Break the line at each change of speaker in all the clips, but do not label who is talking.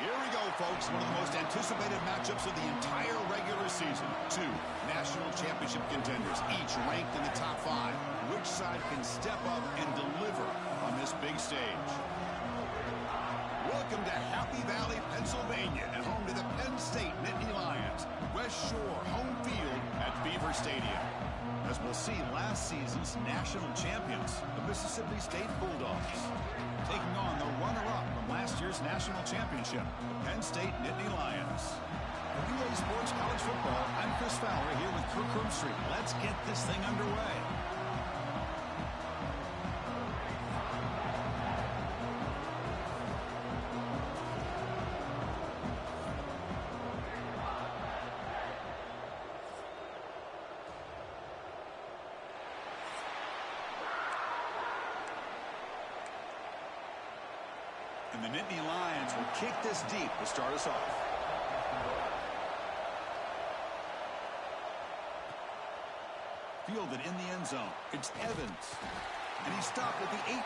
Here we go, folks. One of the most anticipated matchups of the entire regular season. Two national championship contenders, each ranked in the top 5. Which side can step up and deliver on this big stage? Welcome to Happy Valley, Pennsylvania, and home to the Penn State Nittany Lions. West Shore home field at Beaver Stadium. As we'll see, last season's national champions, the Mississippi State Bulldogs, taking on the runner-up from last year's national championship, the Penn State Nittany Lions. For UA Sports College Football, I'm Chris Fowler here with Kirk Street. Let's get this thing underway. And the Nittany Lions will kick this deep to start us off. Fielded in the end zone. It's Evans. And he stopped at the 18.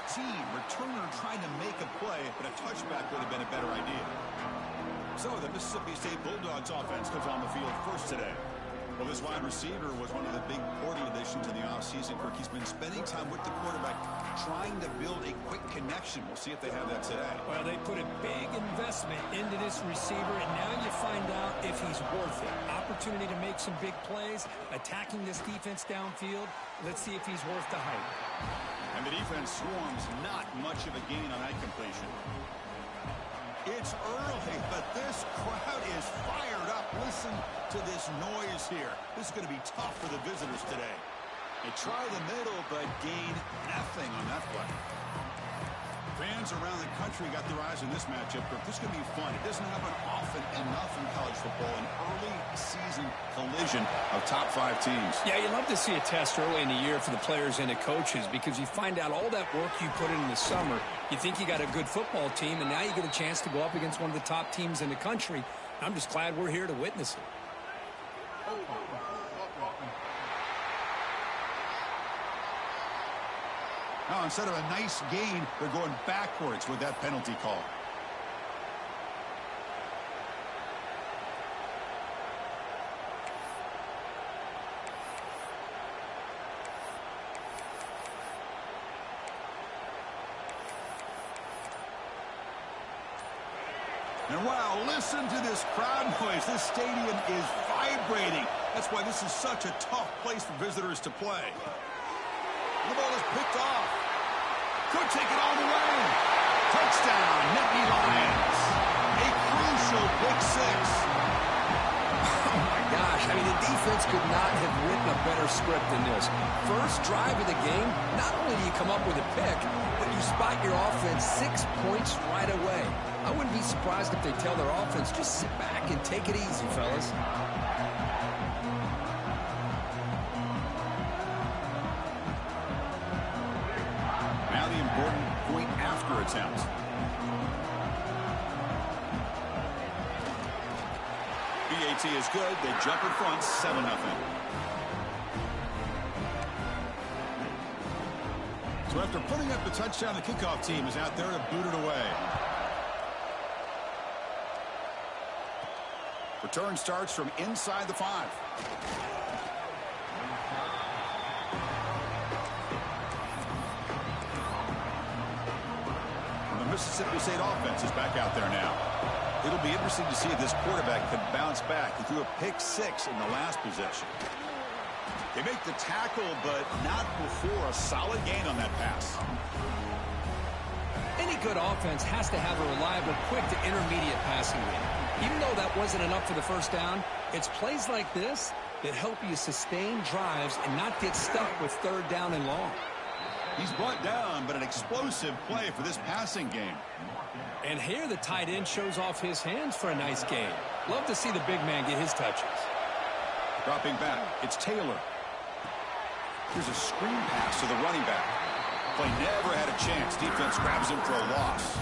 Returner trying to make a play, but a touchback would have been a better idea. So the Mississippi State Bulldogs offense comes on the field first today. Well, this wide receiver was one of the big portal additions in the offseason. Kirk, he's been spending time with the quarterback, trying to build a quick connection. We'll see if they have that today.
Well, they put a big investment into this receiver, and now you find out if he's worth it. Opportunity to make some big plays, attacking this defense downfield. Let's see if he's worth the hype.
And the defense swarms, not much of a gain on that completion. It's early, but this crowd is fired up. Listen to this noise here. This is going to be tough for the visitors today. They try the middle, but gain nothing on that play. Fans around the country got their eyes on this matchup, but this is going to be fun. It doesn't happen often enough in college football, an early season collision of top 5 teams.
Yeah, you love to see a test early in the year for the players and the coaches because you find out all that work you put in the summer. You think you got a good football team, and now you get a chance to go up against one of the top teams in the country. I'm just glad we're here to witness it.
Now, instead of a nice gain, they're going backwards with that penalty call. And wow, listen to this crowd noise. This stadium is vibrating. That's why this is such a tough place for visitors to play. The ball is picked off. Could take it all the way. Touchdown, Nittany Lions. A crucial pick 6.
Oh, my gosh. I mean, the defense could not have written a better script than this. First drive of the game, not only do you come up with a pick, but you spot your offense 6 points right away. I wouldn't be surprised if they tell their offense, just sit back and take it easy, fellas.
Now the important point after attempt. BAT is good. They jump in front, 7-0. So after putting up the touchdown, the kickoff team is out there to boot it away. Return starts from inside the 5. And the Mississippi State offense is back out there now. It'll be interesting to see if this quarterback can bounce back. He threw a pick 6 in the last possession. They make the tackle, but not before a solid gain on that pass.
Any good offense has to have a reliable, quick to intermediate passing game. Even though that wasn't enough for the first down, it's plays like this that help you sustain drives and not get stuck with 3rd down and long.
He's brought down, but an explosive play for this passing game.
And here the tight end shows off his hands for a nice gain. Love to see the big man get his touches.
Dropping back, it's Taylor. Here's a screen pass to the running back. Play never had a chance. Defense grabs him for a loss.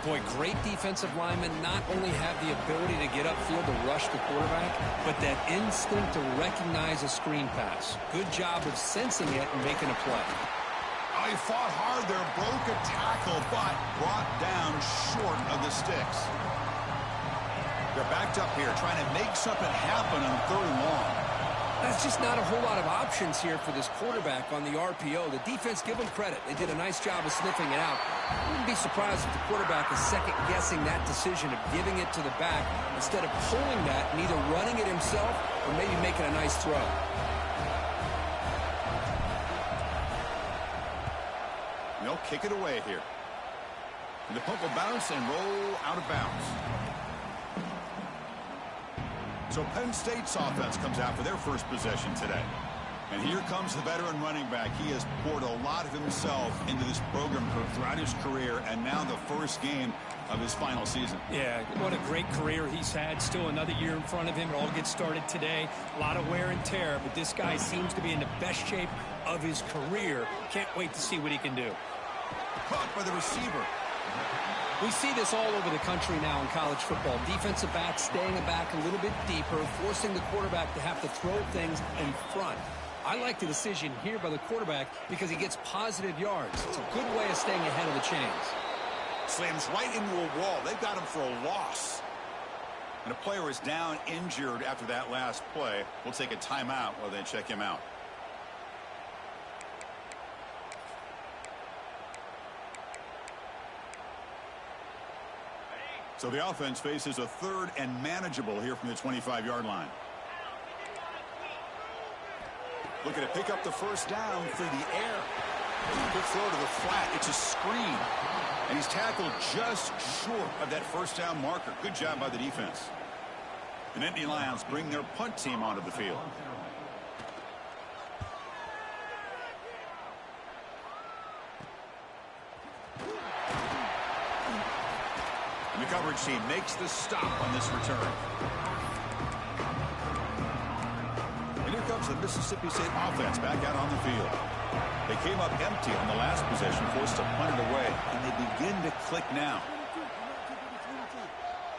Boy, great defensive linemen not only have the ability to get upfield to rush the quarterback, but that instinct to recognize a screen pass. Good job of sensing it and making a play.
Oh, he fought hard there, broke a tackle, but brought down short of the sticks. They're backed up here, trying to make something happen on 3rd and long.
That's just not a whole lot of options here for this quarterback on the RPO. The defense, give them credit. They did a nice job of sniffing it out. I wouldn't be surprised if the quarterback is second-guessing that decision of giving it to the back instead of pulling that and either running it himself or maybe making a nice throw.
They'll kick it away here. And the punt will bounce and roll out of bounds. So Penn State's offense comes out for their first possession today. And here comes the veteran running back. He has poured a lot of himself into this program throughout his career, and now the first game of his final season.
Yeah, what a great career he's had. Still another year in front of him. It all gets started today. A lot of wear and tear, but this guy seems to be in the best shape of his career. Can't wait to see what he can do.
Caught by the receiver.
We see this all over the country now in college football. Defensive backs staying back a little bit deeper, forcing the quarterback to have to throw things in front. I like the decision here by the quarterback because he gets positive yards. It's a good way of staying ahead of the chains.
Slams right into a wall. They've got him for a loss. And a player is down injured after that last play. We'll take a timeout while they check him out. So the offense faces a 3rd and manageable here from the 25-yard line. Looking to pick up the first down through the air. Good throw to the flat. It's a screen. And he's tackled just short of that first down marker. Good job by the defense. The Nittany Lions bring their punt team onto the field. And the coverage team makes the stop on this return. And here comes the Mississippi State offense back out on the field. They came up empty on the last possession, forced to punt it away, and they begin to click now.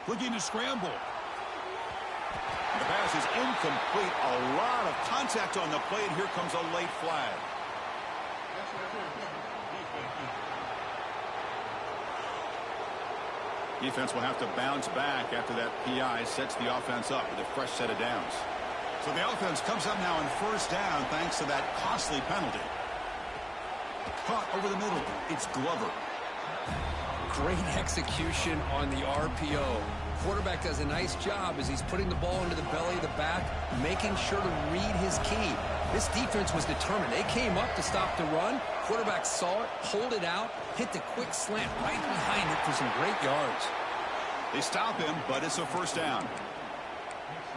Looking to scramble. The pass is incomplete. A lot of contact on the play, and here comes a late flag. Defense will have to bounce back after that PI sets the offense up with a fresh set of downs. So the offense comes up now on first down thanks to that costly penalty. Caught over the middle. It's Glover.
Great execution on the RPO. Quarterback does a nice job as he's putting the ball into the belly of the back, making sure to read his key. This defense was determined. They came up to stop the run. Quarterback saw it, pulled it out, hit the quick slant right behind it for some great yards.
They stop him, but it's a first down.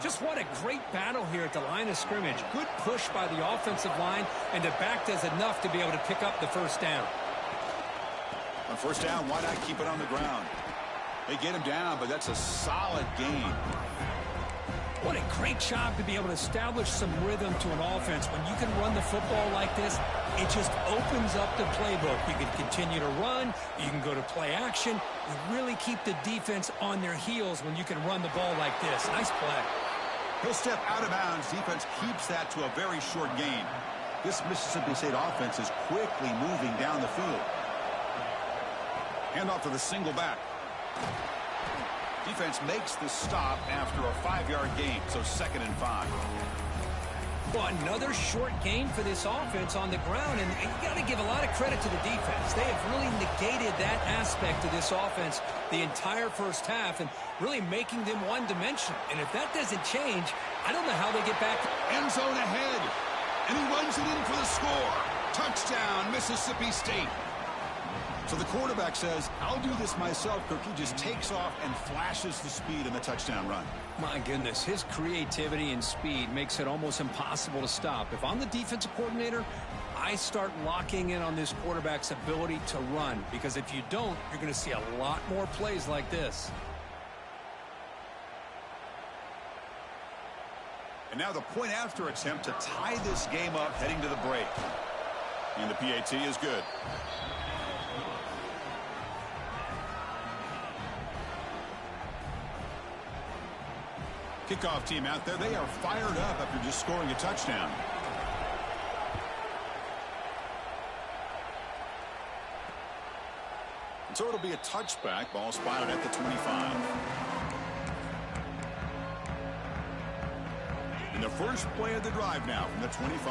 Just what a great battle here at the line of scrimmage. Good push by the offensive line, and the back does enough to be able to pick up the first down.
On first down, why not keep it on the ground? They get him down, but that's a solid gain.
What a great job to be able to establish some rhythm to an offense. When you can run the football like this, it just opens up the playbook. You can continue to run. You can go to play action. You really keep the defense on their heels when you can run the ball like this. Nice play.
He'll step out of bounds. Defense keeps that to a very short gain. This Mississippi State offense is quickly moving down the field. Handoff to the single back. Defense makes the stop after a 5-yard gain, so 2nd and 5.
Well, another short gain for this offense on the ground, and you got to give a lot of credit to the defense. They have really negated that aspect of this offense the entire first half and really making them one-dimensional. And if that doesn't change, I don't know how they get back.
End zone ahead, and he runs it in for the score. Touchdown, Mississippi State. So the quarterback says, I'll do this myself. Kirk, he just takes off and flashes the speed in the touchdown run.
My goodness, his creativity and speed makes it almost impossible to stop. If I'm the defensive coordinator, I start locking in on this quarterback's ability to run, because if you don't, you're going to see a lot more plays like this.
And now the point after attempt to tie this game up heading to the break. And the PAT is good. Kickoff team out there. They are fired up after just scoring a touchdown. So it'll be a touchback. Ball spotted at the 25. And the first play of the drive now from the 25.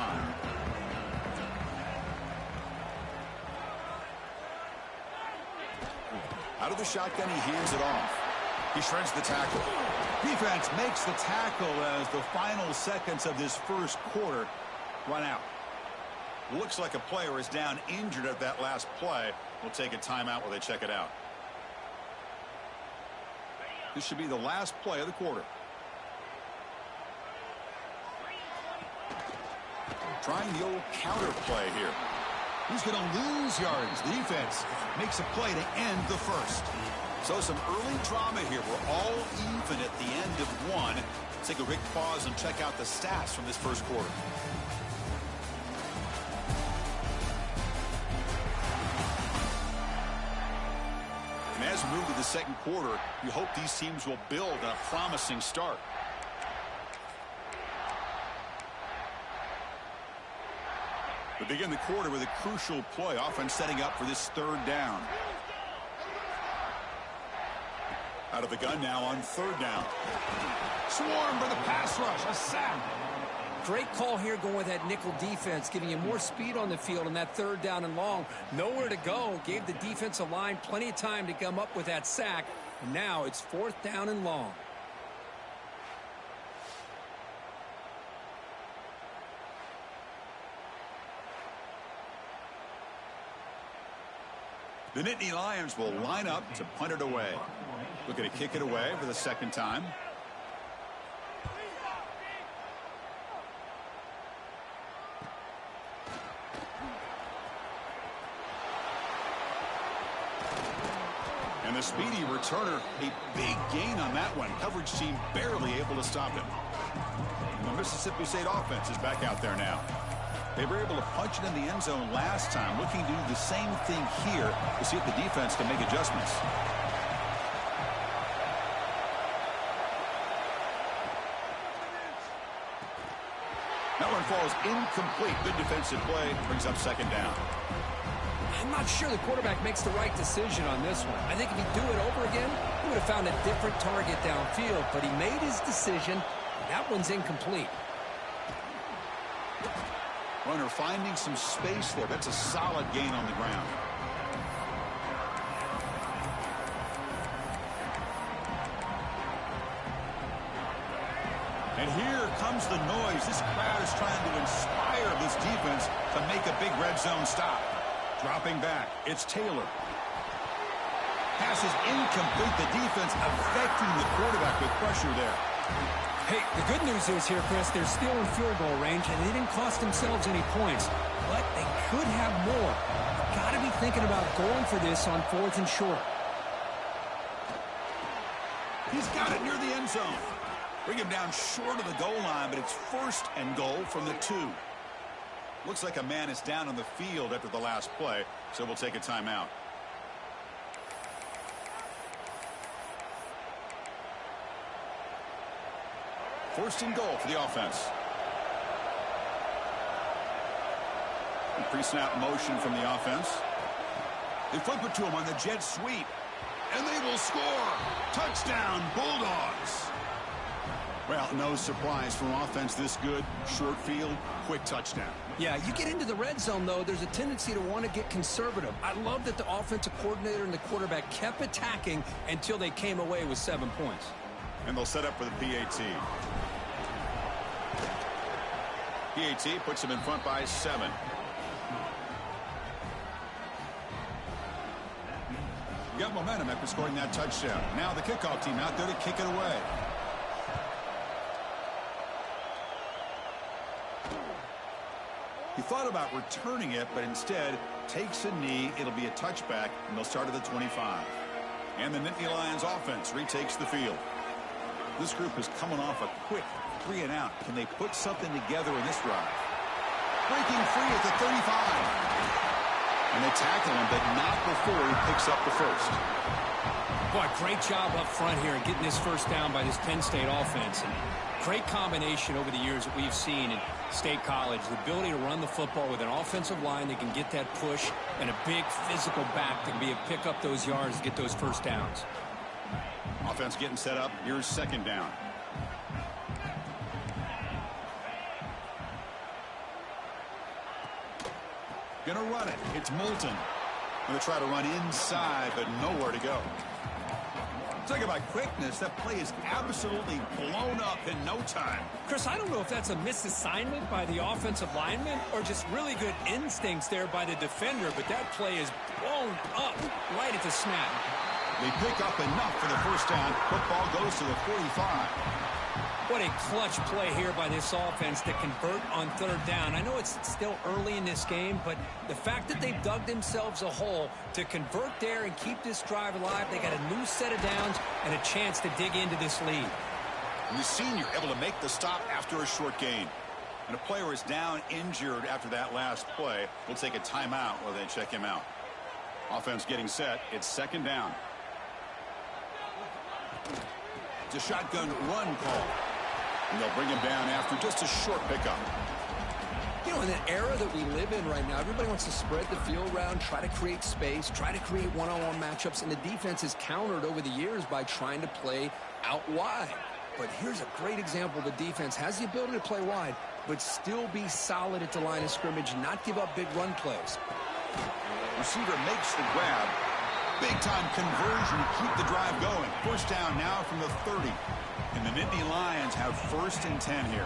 Out of the shotgun, he hands it off. He shreds the tackle. Defense makes the tackle as the final seconds of this first quarter run out. Looks like a player is down injured at that last play. We'll take a timeout while they check it out. This should be the last play of the quarter. Trying the old counter play here. He's going to lose yards. The defense makes a play to end the first. So some early drama here. We're all even at the end of one. Let's take a quick pause and check out the stats from this first quarter. And as we move to the second quarter, you hope these teams will build on a promising start. We begin the quarter with a crucial play, offense setting up for this third down. Out of the gun now on third down. Swarm for the pass rush, a sack.
Great call here going with that nickel defense, giving you more speed on the field on that third down and long. Nowhere to go. Gave the defensive line plenty of time to come up with that sack. And now it's fourth down and long.
The Nittany Lions will line up to punt it away. Looking to kick it away for the second time. And the speedy returner, a big gain on that one. Coverage team barely able to stop him. And the Mississippi State offense is back out there now. They were able to punch it in the end zone last time, looking to do the same thing here to see if the defense can make adjustments. That one falls incomplete. Good defensive play. Brings up second down.
I'm not sure the quarterback makes the right decision on this one. I think if he'd do it over again, he would have found a different target downfield. But he made his decision. That one's incomplete.
Runner finding some space there. That's a solid gain on the ground. And here comes the noise. This crowd is trying to inspire this defense to make a big red zone stop. Dropping back, it's Taylor. Pass is incomplete. The defense affecting the quarterback with pressure there.
Hey, the good news is here, Chris, they're still in field goal range, and they didn't cost themselves any points. But they could have more. Got to be thinking about going for this on fourth and short.
He's got it near the end zone. Bring him down short of the goal line, but it's first and goal from the 2. Looks like a man is down on the field after the last play, so we'll take a timeout. First and goal for the offense. Pre-snap motion from the offense. They flip it to him on the jet sweep. And they will score. Touchdown, Bulldogs. Well, no surprise from offense this good. Short field, quick touchdown.
Yeah, you get into the red zone, though, there's a tendency to want to get conservative. I love that the offensive coordinator and the quarterback kept attacking until they came away with 7 points.
And they'll set up for the PAT. PAT puts them in front by 7. Got momentum after scoring that touchdown. Now the kickoff team out there to kick it away. He thought about returning it, but instead takes a knee. It'll be a touchback, and they'll start at the 25. And the Nittany Lions offense retakes the field. This group is coming off a quick 3 and out. Can they put something together in this drive? Breaking free at the 35. And they tackle him, but not before he picks up the first.
Boy, great job up front here in getting this first down by this Penn State offense. And great combination over the years that we've seen in State College. The ability to run the football with an offensive line that can get that push and a big physical back that can be able to pick up those yards to get those first downs.
Offense getting set up. Here's second down. Gonna run it. It's Moulton. Gonna try to run inside, but nowhere to go. Talk about quickness. That play is absolutely blown up in no time.
Chris, I don't know if that's a misassignment by the offensive lineman or just really good instincts there by the defender, but that play is blown up right at the snap.
They pick up enough for the first down. Football goes to the 45.
What a clutch play here by this offense to convert on third down. I know it's still early in this game, but the fact that they've dug themselves a hole to convert there and keep this drive alive, they got a new set of downs and a chance to dig into this lead.
And the senior able to make the stop after a short gain. And a player is down injured after that last play. We'll take a timeout while they check him out. Offense getting set. It's second down. It's a shotgun run call. And they'll bring him down after just a short pickup.
You know, in the era that we live in right now, everybody wants to spread the field around, try to create space, try to create one-on-one matchups, and the defense is countered over the years by trying to play out wide. But here's a great example. The defense has the ability to play wide, but still be solid at the line of scrimmage, not give up big run plays.
Receiver makes the grab. Big-time conversion to keep the drive going. First down now from the 30. And the Nittany Lions have first and 10 here.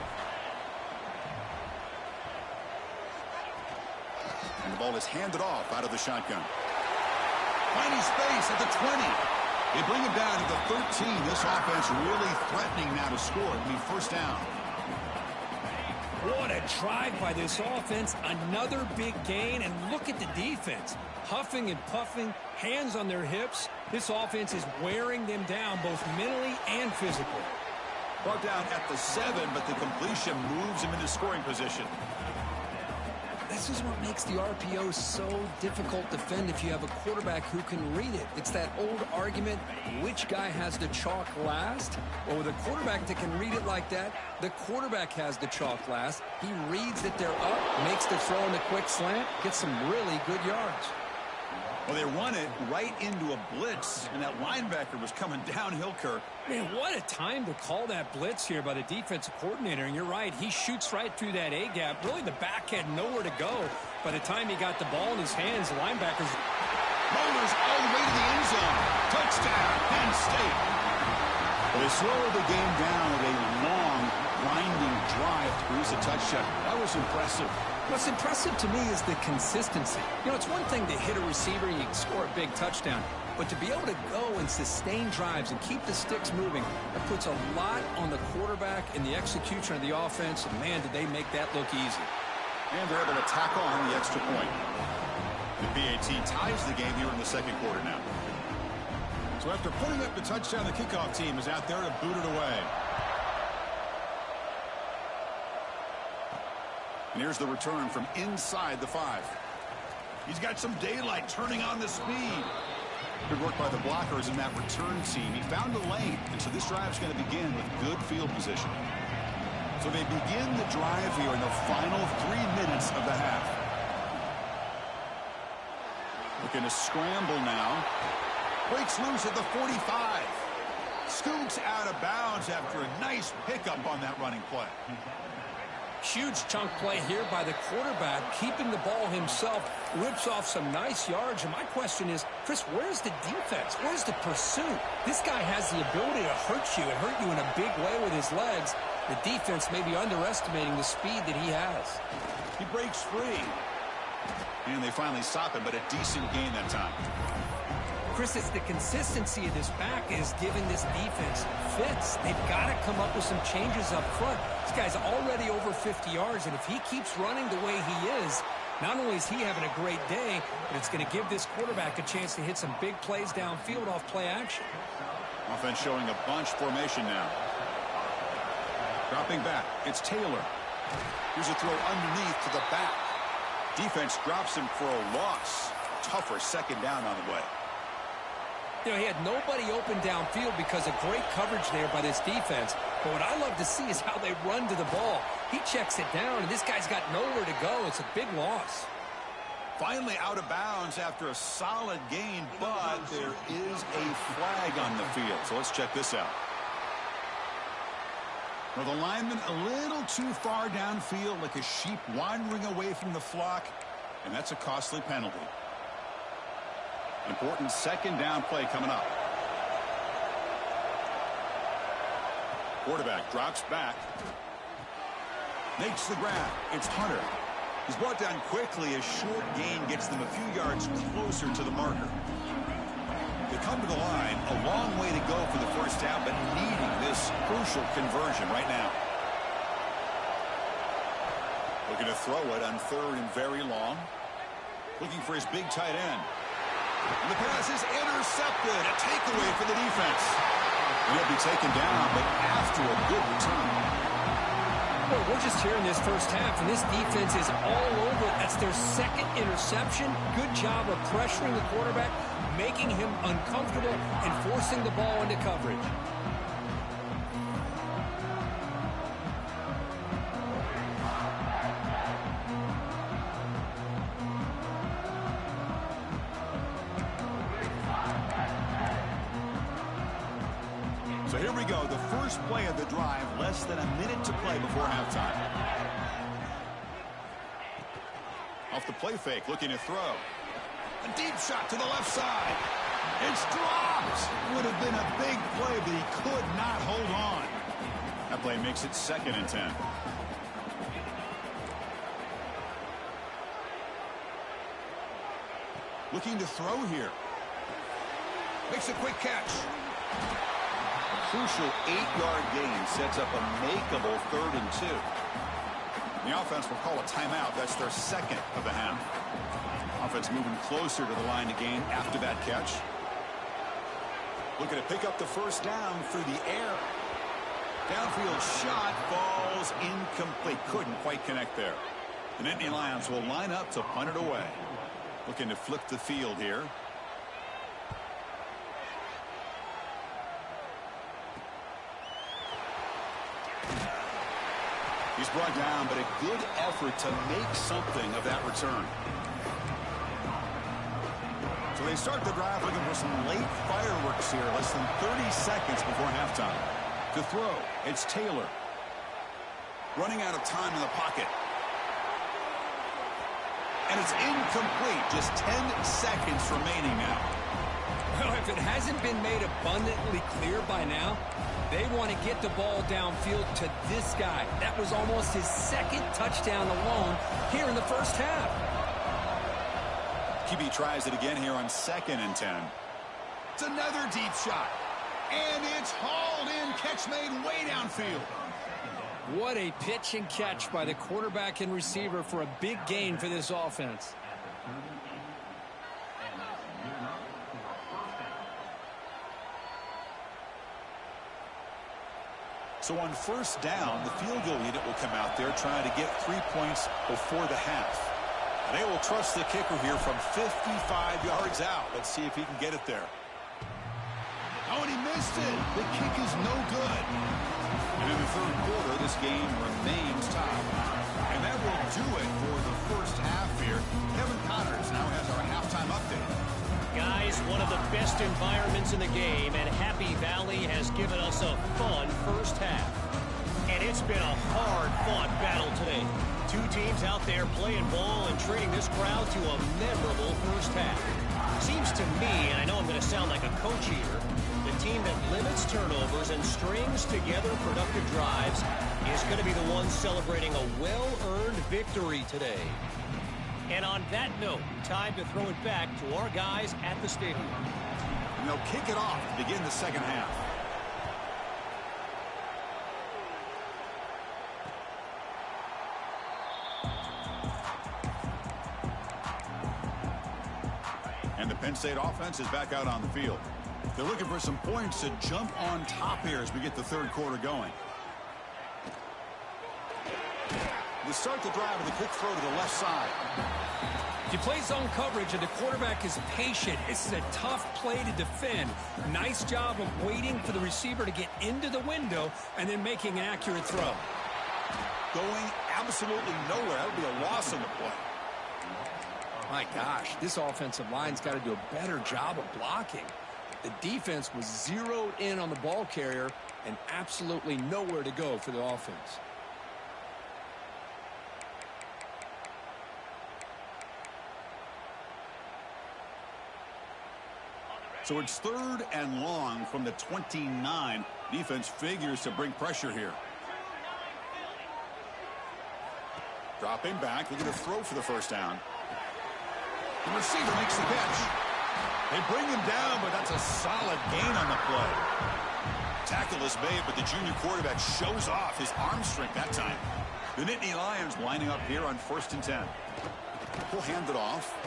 And the ball is handed off out of the shotgun. Tiny space at the 20. They bring it down to the 13. This offense really threatening now to score. It'll be first down.
What a drive by this offense. Another big gain, and look at the defense. Huffing and puffing, hands on their hips. This offense is wearing them down both mentally and physically.
Brought down at the 7, but the completion moves him into scoring position.
This is what makes the RPO so difficult to defend if you have a quarterback who can read it. It's that old argument, which guy has the chalk last? Well, with a quarterback that can read it like that, the quarterback has the chalk last. He reads that they're up, makes the throw in the quick slant, gets some really good yards.
Well, they run it right into a blitz, and that linebacker was coming downhill, Kirk.
Man, what a time to call that blitz here by the defensive coordinator. And you're right, he shoots right through that A-gap. Really, the back had nowhere to go. By the time he got the ball in his hands, the linebackers...
Rollers all the way to the end zone. Touchdown, Penn State. Well, they slow the game down with a long, winding drive to produce a touchdown. That was impressive.
What's impressive to me is the consistency. You know, it's one thing to hit a receiver and you can score a big touchdown, but to be able to go and sustain drives and keep the sticks moving, that puts a lot on the quarterback and the execution of the offense, and man, did they make that look easy.
And they're able to tackle on the extra point. The BAT ties the game here in the second quarter now. So after putting up the touchdown, the kickoff team is out there to boot it away. And here's the return from inside the 5. He's got some daylight turning on the speed. Good work by the blockers in that return team. He found a lane, and so this drive is going to begin with good field position. So they begin the drive here in the final 3 minutes of the half. Looking to scramble now. Breaks loose at the 45. Scoots out of bounds after a nice pickup on that running play.
Huge chunk play here by the quarterback, keeping the ball himself, rips off some nice yards. And my question is, Chris, where's the defense? Where's the pursuit? This guy has the ability to hurt you and hurt you in a big way with his legs. The defense may be underestimating the speed that he has.
He breaks free. And they finally stop him, but a decent gain that time.
Chris, it's the consistency of this back is giving this defense fits. They've got to come up with some changes up front. This guy's already over 50 yards, and if he keeps running the way he is, not only is he having a great day, but it's going to give this quarterback a chance to hit some big plays downfield off play action.
Offense showing a bunch formation now. Dropping back, it's Taylor. Here's a throw underneath to the back. Defense drops him for a loss. Tougher second down on the way.
You know, he had nobody open downfield because of great coverage there by this defense. But what I love to see is how they run to the ball. He checks it down, and this guy's got nowhere to go. It's a big loss.
Finally out of bounds after a solid gain, but there is a flag on the field. So let's check this out. Well, the lineman a little too far downfield, like a sheep wandering away from the flock, and that's a costly penalty. Important second down play coming up. Quarterback drops back. Makes the grab. It's Hunter. He's brought down quickly. A short gain gets them a few yards closer to the marker. They come to the line. A long way to go for the first down, but needing this crucial conversion right now. Looking to throw it on third and very long. Looking for his big tight end. And the pass is intercepted. A takeaway for the defense. And he'll be taken down, but after a good return.
Well, we're just here in this first half, and this defense is all over. That's their second interception. Good job of pressuring the quarterback, making him uncomfortable, and forcing the ball into coverage.
So here we go, the first play of the drive, less than a minute to play before halftime. Off the play fake, looking to throw. A deep shot to the left side. It's dropped. Would have been a big play, but he could not hold on. That play makes it 2nd and 10. Looking to throw here. Makes a quick catch. Crucial 8-yard gain sets up a makeable 3rd and 2. The offense will call a timeout. That's their second of the half. Offense moving closer to the line to gain after that catch. Looking to pick up the first down through the air. Downfield shot falls incomplete. Couldn't quite connect there. The Nittany Lions will line up to punt it away. Looking to flip the field here. He's brought down, but a good effort to make something of that return. So they start the drive looking for some late fireworks here, less than 30 seconds before halftime. To throw, it's Taylor. Running out of time in the pocket. And it's incomplete. Just 10 seconds remaining now.
Well, if it hasn't been made abundantly clear by now, they want to get the ball downfield to this guy. That was almost his second touchdown alone here in the first half.
QB tries it again here on 2nd and 10. It's another deep shot. And it's hauled in. Catch made way downfield.
What a pitch and catch by the quarterback and receiver for a big gain for this offense.
So on first down, the field goal unit will come out there trying to get 3 points before the half. And they will trust the kicker here from 55 yards out. Let's see if he can get it there. Oh, and he missed it. The kick is no good. And in the third quarter, this game remains tied. And that will do it for the first half here. Kevin Connors now has our halftime update.
Guys, one of the best environments in the game, and Happy Valley has given us a fun first half. And it's been a hard-fought battle today. Two teams out there playing ball and treating this crowd to a memorable first half. Seems to me, and I know I'm going to sound like a coach here, the team that limits turnovers and strings together productive drives is going to be the one celebrating a well-earned victory today. And on that note, time to throw it back to our guys at the stadium.
And they'll kick it off to begin the second half. And the Penn State offense is back out on the field. They're looking for some points to jump on top here as we get the third quarter going. They start the drive with a quick throw to the left side.
If you play zone coverage and the quarterback is patient, this is a tough play to defend. Nice job of waiting for the receiver to get into the window and then making an accurate throw.
Going absolutely nowhere. That would be a loss on the play.
My gosh, this offensive line's got to do a better job of blocking. The defense was zeroed in on the ball carrier and absolutely nowhere to go for the offense.
So it's 3rd and long from the 29. Defense figures to bring pressure here. Dropping back, looking to throw for the first down. The receiver makes the catch. They bring him down, but that's a solid gain on the play. Tackle is made, but the junior quarterback shows off his arm strength that time. The Nittany Lions lining up here on 1st and 10. He'll hand it off.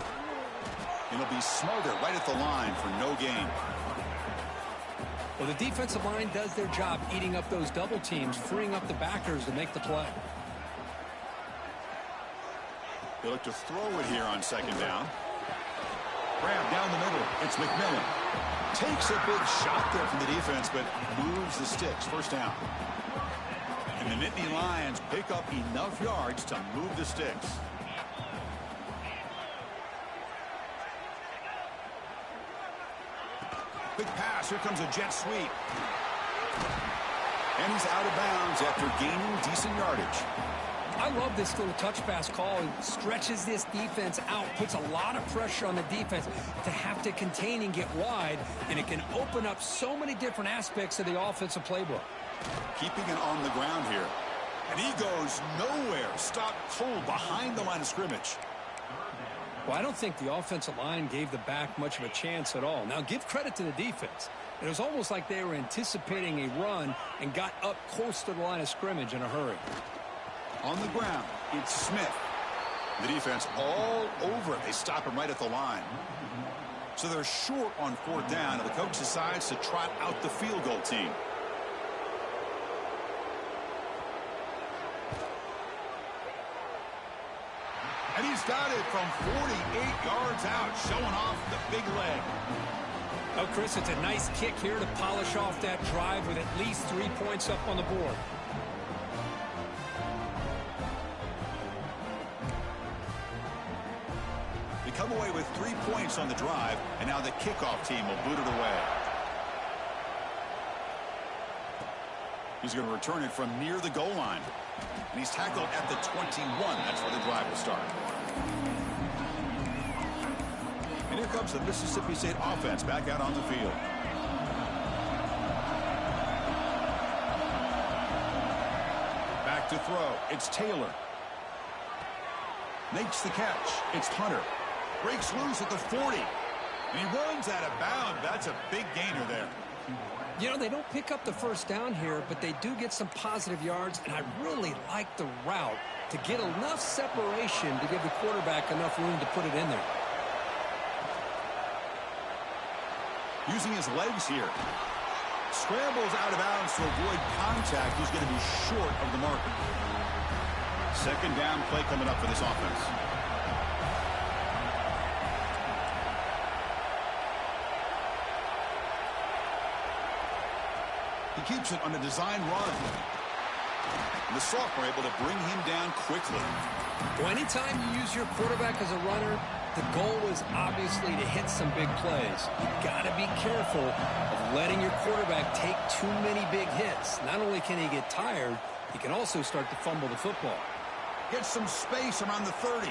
It'll be smothered right at the line for no gain.
Well, the defensive line does their job eating up those double teams, freeing up the backers to make the play.
They look to throw it here on 2nd down. Grab down the middle. It's McMillan. Takes a big shot there from the defense, but moves the sticks. 1st down. And the Nittany Lions pick up enough yards to move the sticks. Big pass. Here comes a jet sweep. And he's out of bounds after gaining decent yardage.
I love this little touch pass call. It stretches this defense out, puts a lot of pressure on the defense to have to contain and get wide, and it can open up so many different aspects of the offensive playbook.
Keeping it on the ground here. And he goes nowhere. Stopped cold behind the line of scrimmage.
Well, I don't think the offensive line gave the back much of a chance at all. Now, give credit to the defense. It was almost like they were anticipating a run and got up close to the line of scrimmage in a hurry.
On the ground, it's Smith. The defense all over it. They stop him right at the line. So they're short on 4th down, and the coach decides to trot out the field goal team. And he's got it from 48 yards out, showing off the big leg.
Oh, Chris, it's a nice kick here to polish off that drive with at least 3 points up on the board.
They come away with 3 points on the drive, and now the kickoff team will boot it away. He's going to return it from near the goal line. And he's tackled at the 21. That's where the drive will start. And here comes the Mississippi State offense back out on the field. Back to throw. It's Taylor. Makes the catch. It's Hunter. Breaks loose at the 40. And he runs out of bounds. That's a big gainer there.
You know, they don't pick up the first down here, but they do get some positive yards, and I really like the route to get enough separation to give the quarterback enough room to put it in there.
Using his legs here. Scrambles out of bounds to avoid contact. He's going to be short of the marker. 2nd down play coming up for this offense. He keeps it on a design run. And the sophomore able to bring him down quickly.
Well, anytime you use your quarterback as a runner, the goal is obviously to hit some big plays. You've got to be careful of letting your quarterback take too many big hits. Not only can he get tired, he can also start to fumble the football.
Gets some space around the 30.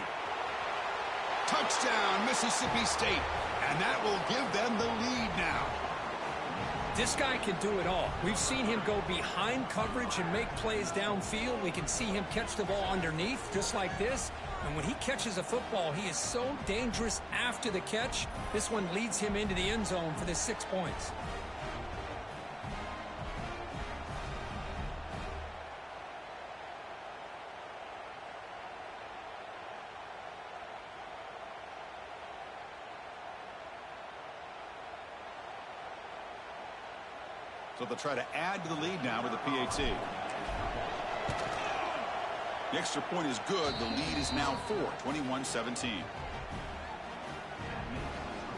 Touchdown, Mississippi State. And that will give them the lead now.
This guy can do it all. We've seen him go behind coverage and make plays downfield. We can see him catch the ball underneath, just like this. And when he catches a football, he is so dangerous after the catch. This one leads him into the end zone for the 6 points.
So they'll try to add to the lead now with the PAT. The extra point is good. The lead is now 4, 21-17.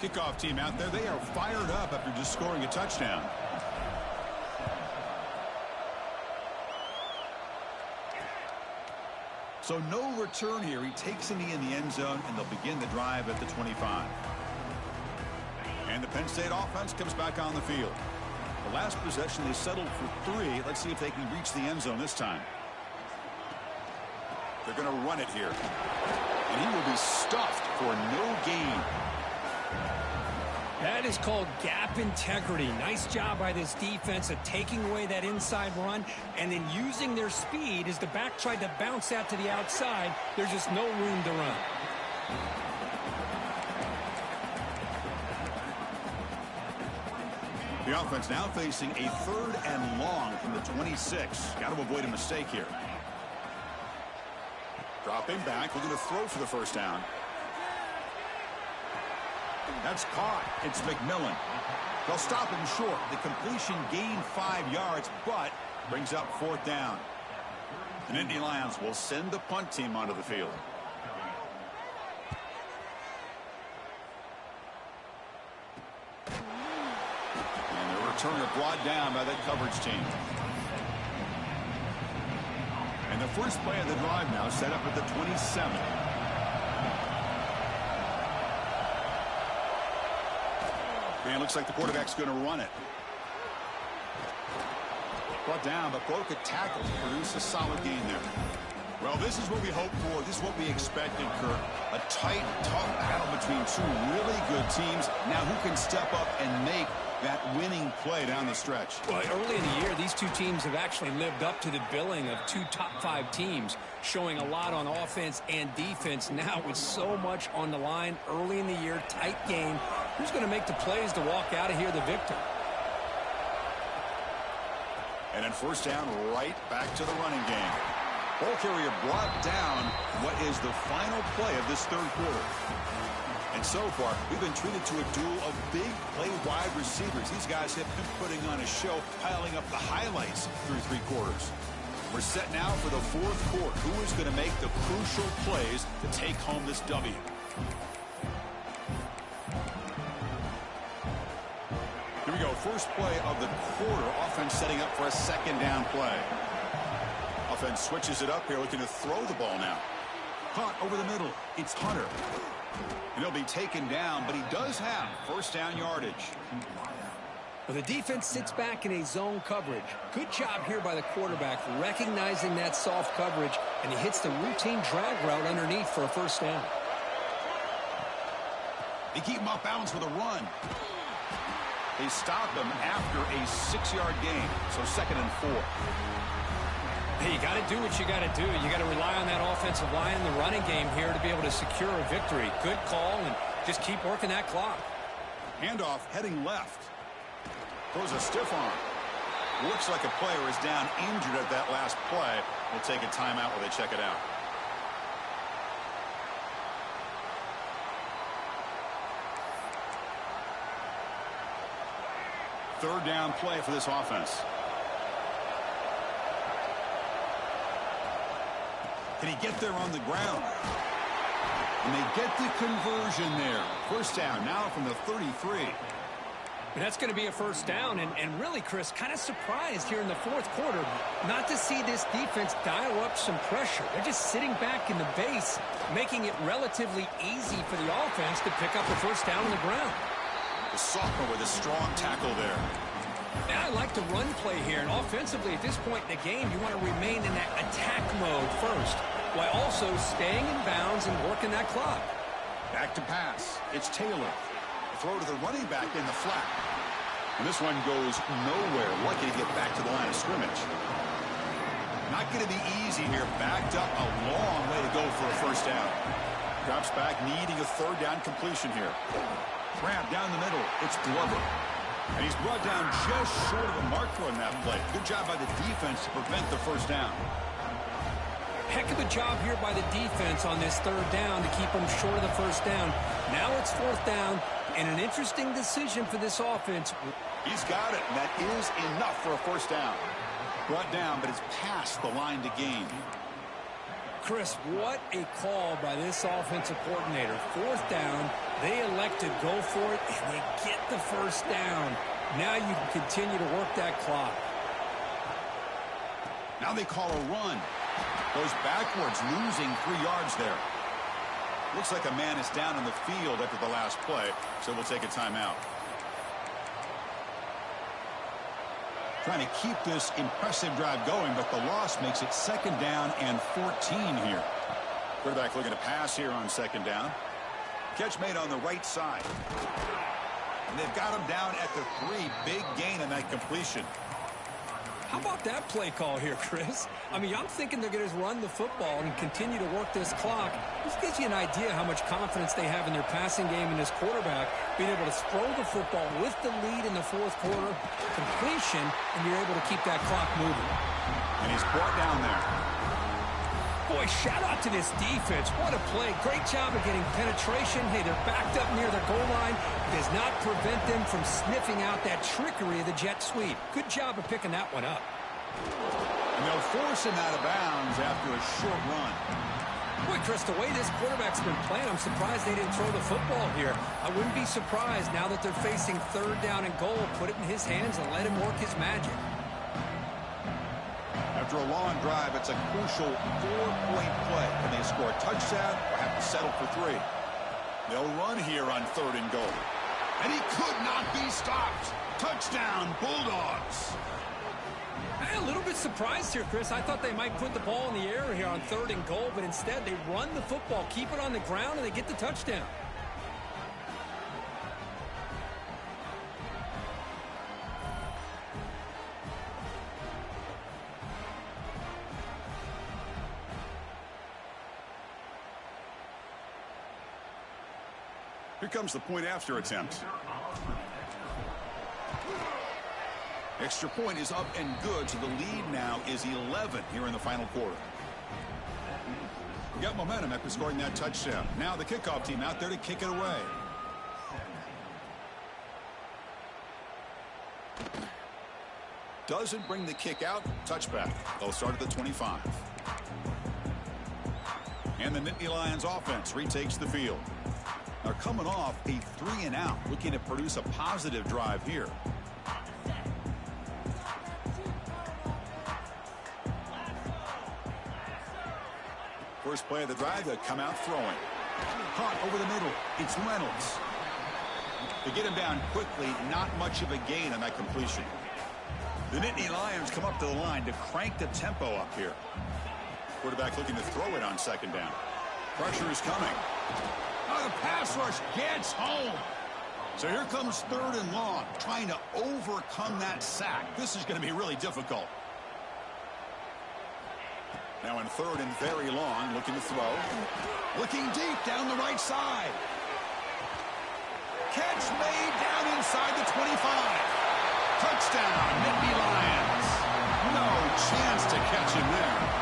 Kickoff team out there. They are fired up after just scoring a touchdown. So no return here. He takes in the end zone, and they'll begin the drive at the 25. And the Penn State offense comes back on the field. The last possession, they settled for 3. Let's see if they can reach the end zone this time. They're going to run it here. And he will be stuffed for no gain.
That is called gap integrity. Nice job by this defense of taking away that inside run and then using their speed as the back tried to bounce out to the outside. There's just no room to run.
The offense now facing a 3rd and long from the 26. Got to avoid a mistake here. Dropping back, looking to throw for the first down. That's caught. It's McMillan. They'll stop him short. The completion gained 5 yards, but brings up 4th down. And Indy Lions will send the punt team onto the field. And the returner brought down by that coverage team. And the first play of the drive now set up at the 27. And it looks like the quarterback's going to run it. Brought down, but broke a tackle to produce a solid gain there. Well, this is what we hoped for. This is what we expected, Kurt. A tight, tough battle between 2 really good teams. Now who can step up and make that winning play down the stretch?
Well, early in the year, these 2 teams have actually lived up to the billing of 2 top 5 teams, showing a lot on offense and defense. Now with so much on the line early in the year, tight game, who's going to make the plays to walk out of here the victor?
And then first down, right back to the running game. Ball carrier brought down what is the final play of this 3rd quarter. And so far, we've been treated to a duel of big play wide receivers. These guys have been putting on a show, piling up the highlights through 3 quarters. We're set now for the 4th quarter. Who is going to make the crucial plays to take home this W? Here we go. First play of the quarter. Offense setting up for a 2nd down play. Offense switches it up here, looking to throw the ball now. Caught over the middle. It's Hunter. And he'll be taken down, but he does have first down yardage.
Well, the defense sits back in a zone coverage. Good job here by the quarterback, recognizing that soft coverage, and he hits the routine drag route underneath for a first down.
They keep him off balance with a run. They stop him after a 6-yard gain, so 2nd and 4.
Hey, you got to do what you got to do. You got to rely on that offensive line, the running game here to be able to secure a victory. Good call, and just keep working that clock.
Handoff heading left. Throws a stiff arm. Looks like a player is down injured at that last play. We'll take a timeout while they check it out. Third down play for this offense. Can he get there on the ground? And they get the conversion there. First down now from the 33.
And that's going to be a first down. And really, Chris, kind of surprised here in the 4th quarter not to see this defense dial up some pressure. They're just sitting back in the base, making it relatively easy for the offense to pick up the first down on the ground.
The sophomore with a strong tackle there.
And I like the run play here. And offensively, at this point in the game, you want to remain in that attack mode first, while also staying in bounds and working that clock.
Back to pass. It's Taylor. A throw to the running back in the flat. And this one goes nowhere. Lucky to get back to the line of scrimmage. Not going to be easy here. Backed up a long way to go for a first down. Drops back, needing a 3rd down completion here. Grab down the middle. It's Glover. And he's brought down just short of the marker on that play. Good job by the defense to prevent the first down.
Heck of a job here by the defense on this 3rd down to keep them short of the first down. Now it's 4th down, and an interesting decision for this offense.
He's got it, and that is enough for a first down. Brought down, but it's past the line to gain.
Chris, what a call by this offensive coordinator. Fourth down, they elect to go for it, and they get the first down. Now you can continue to work that clock.
Now they call a run. Goes backwards, losing 3 yards there. Looks like a man is down in the field after the last play, so we'll take a timeout. Trying to keep this impressive drive going, but the loss makes it 2nd down and 14 here. Quarterback looking to pass here on 2nd down. Catch made on the right side. And they've got him down at the 3. Big gain in that completion.
How about that play call here, Chris? I mean, I'm thinking they're going to run the football and continue to work this clock. This gives you an idea how much confidence they have in their passing game and this quarterback being able to throw the football with the lead in the 4th quarter, completion, and you're able to keep that clock moving.
And he's brought down there.
Boy, shout out to this defense. What a play. Great job of getting penetration. Hey, they're backed up near the goal line. Does not prevent them from sniffing out that trickery of the jet sweep. Good job of picking that one up.
And they'll force him out of bounds after a short run.
Boy, Chris, the way this quarterback's been playing, I'm surprised they didn't throw the football here. I wouldn't be surprised now that they're facing 3rd down and goal. Put it in his hands and let him work his magic.
After a long drive, it's a crucial 4-point play. Can they score a touchdown or have to settle for 3? They'll run here on 3rd and goal. And he could not be stopped. Touchdown, Bulldogs.
I'm a little bit surprised here, Chris. I thought they might put the ball in the air here on 3rd and goal, but instead they run the football, keep it on the ground, and they get the touchdown.
Here comes the point after attempt. Extra point is up and good, so the lead now is 11 here in the final quarter. We got momentum after scoring that touchdown. Now the kickoff team out there to kick it away. Doesn't bring the kick out. Touchback. They'll start at the 25. And the Nittany Lions offense retakes the field. They're coming off a 3-and-out, looking to produce a positive drive here. First play of the drive, they come out throwing. Caught over the middle. It's Reynolds. They get him down quickly. Not much of a gain on that completion. The Nittany Lions come up to the line to crank the tempo up here. Quarterback looking to throw it on 2nd down. Pressure is coming. Oh, the pass rush gets home. So here comes 3rd and long, trying to overcome that sack. This is going to be really difficult. Now in 3rd and very long, looking to throw. Looking deep down the right side. Catch made down inside the 25. Touchdown, Nittany Lions. No chance to catch him there.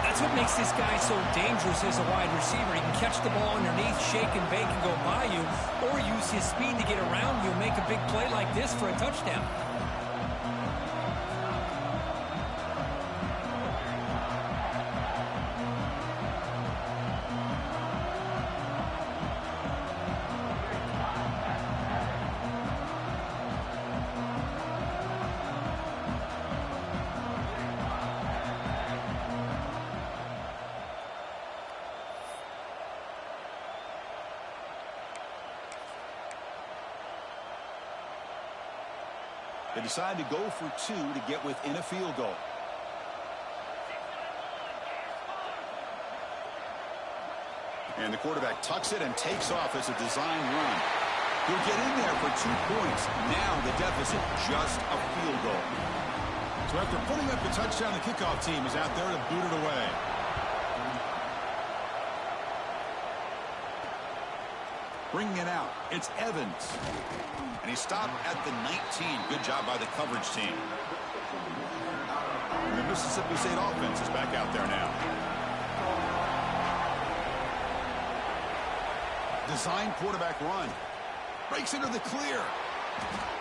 That's what makes this guy so dangerous as a wide receiver. He can catch the ball underneath, shake and bake and go by you, or use his speed to get around you and make a big play like this for a touchdown.
They decide to go for 2 to get within a field goal. And the quarterback tucks it and takes off as a design run. He'll get in there for 2 points. Now the deficit, just a field goal. So after putting up the touchdown, the kickoff team is out there to boot it away. Bringing it out, it's Evans. And he stopped at the 19. Good job by the coverage team. And the Mississippi State offense is back out there now. Design quarterback run. Breaks into the clear.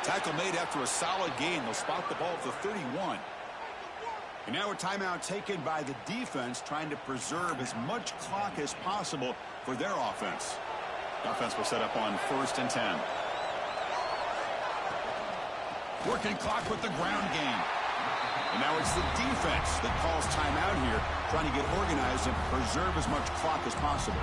Tackle made after a solid gain. They'll spot the ball at the 31. And now a timeout taken by the defense, trying to preserve as much clock as possible for their offense. Offense will set up on 1st and 10. Working clock with the ground game. And now it's the defense that calls timeout here, trying to get organized and preserve as much clock as possible.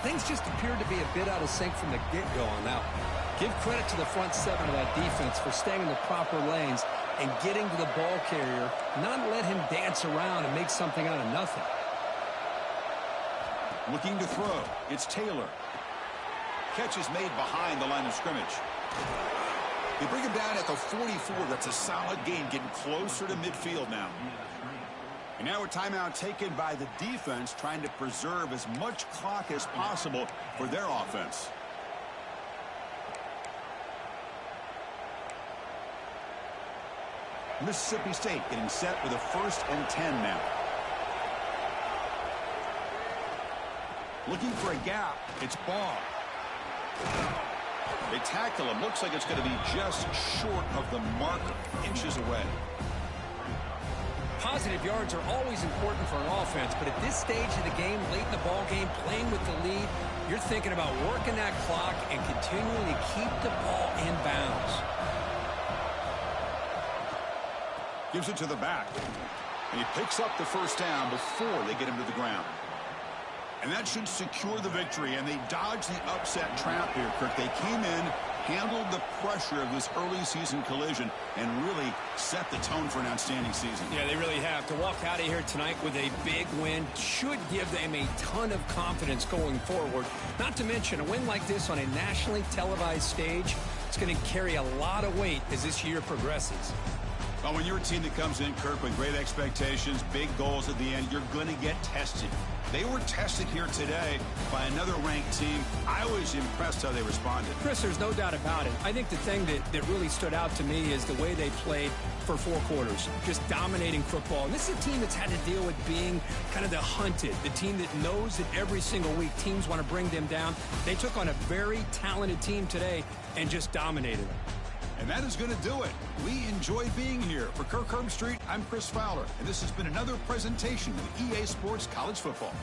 Things just appeared to be a bit out of sync from the get-go on that one. Give credit to the front seven of that defense for staying in the proper lanes and getting to the ball carrier, not let him dance around and make something out of nothing.
Looking to throw. It's Taylor. Catch is made behind the line of scrimmage. They bring him down at the 44. That's a solid gain, getting closer to midfield now. And now a timeout taken by the defense, trying to preserve as much clock as possible for their offense. Mississippi State getting set with a 1st and 10 now. Looking for a gap. It's Ball. They tackle him. Looks like it's going to be just short of the marker, inches away.
Positive yards are always important for an offense, but at this stage of the game, late in the ball game, playing with the lead, you're thinking about working that clock and continuing to keep the ball in bounds.
Gives it to the back. And he picks up the 1st down before they get him to the ground. And that should secure the victory, and they dodged the upset trap here, Kirk. They came in, handled the pressure of this early season collision, and really set the tone for an outstanding season.
Yeah, they really have. To walk out of here tonight with a big win should give them a ton of confidence going forward. Not to mention, a win like this on a nationally televised stage, it's going to carry a lot of weight as this year progresses.
Well, when you're a team that comes in, Kirk, with great expectations, big goals at the end, you're going to get tested. They were tested here today by another ranked team. I was impressed how they responded.
Chris, there's no doubt about it. I think the thing that really stood out to me is the way they played for 4 quarters, just dominating football. And this is a team that's had to deal with being kind of the hunted, the team that knows that every single week teams want to bring them down. They took on a very talented team today and just dominated them.
And that is going to do it. We enjoy being here. For Kirk Herbstreit, I'm Chris Fowler, and this has been another presentation of EA Sports College Football.